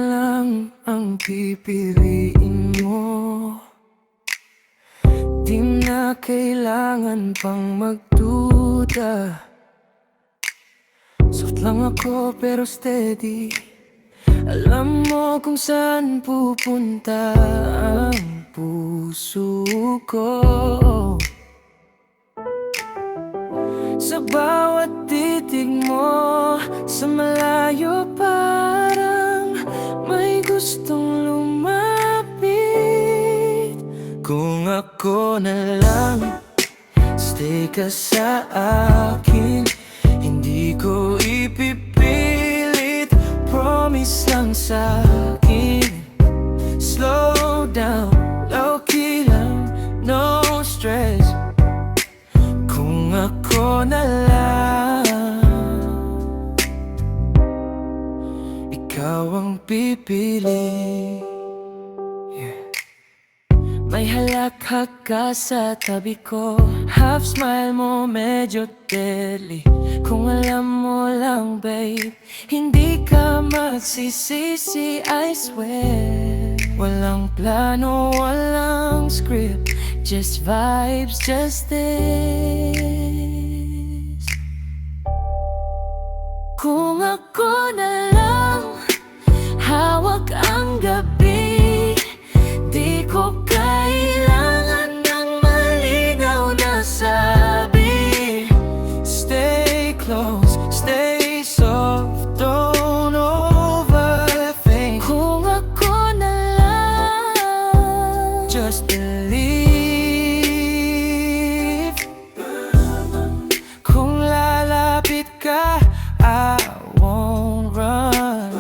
lang ang pipiliin mo. Di na kailangan pang magduda. Soft lang ako pero steady. Alam mo kung saan pupunta ang puso ko. Sa bawat titig mo, sa malayo parang may gustong lumapit. Kung ako na lang, stay ka sa akin. Hindi ko ipipilit, promise lang sa'kin. Slow down, low-key lang, no stress. Kung ako na lang, ikaw ang pipili. May halakhak ka sa tabi ko, half smile mo medyo deadly. Kung alam mo lang babe, hindi ka magsisisi, I swear. Walang plano, walang script, just vibes, just this. Kung ako na lang, hawak ang gabi, di ko kailangan ng malinaw na sabi. Stay close, stay soft, don't overthink. Kung ako na lang, just believe. Kung lalapit ka, I won't run.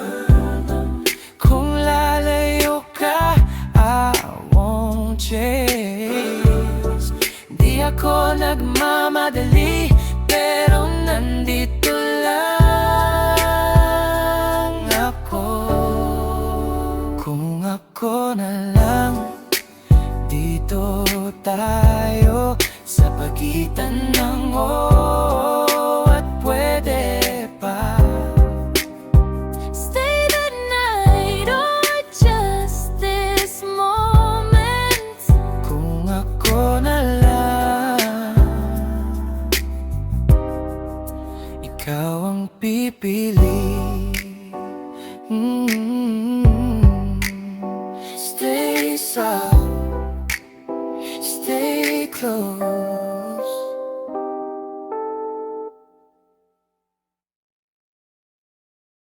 Kung lalayo ka, I won't chase. Di ako nagmamadali, pero nandito lang ako. Kung ako na lang, dito tayo sa pagitan ng oo at pwede pa. Stay the night or just this moment. Kung ako na lang, ikaw ang pipili. Stay soft, stay close.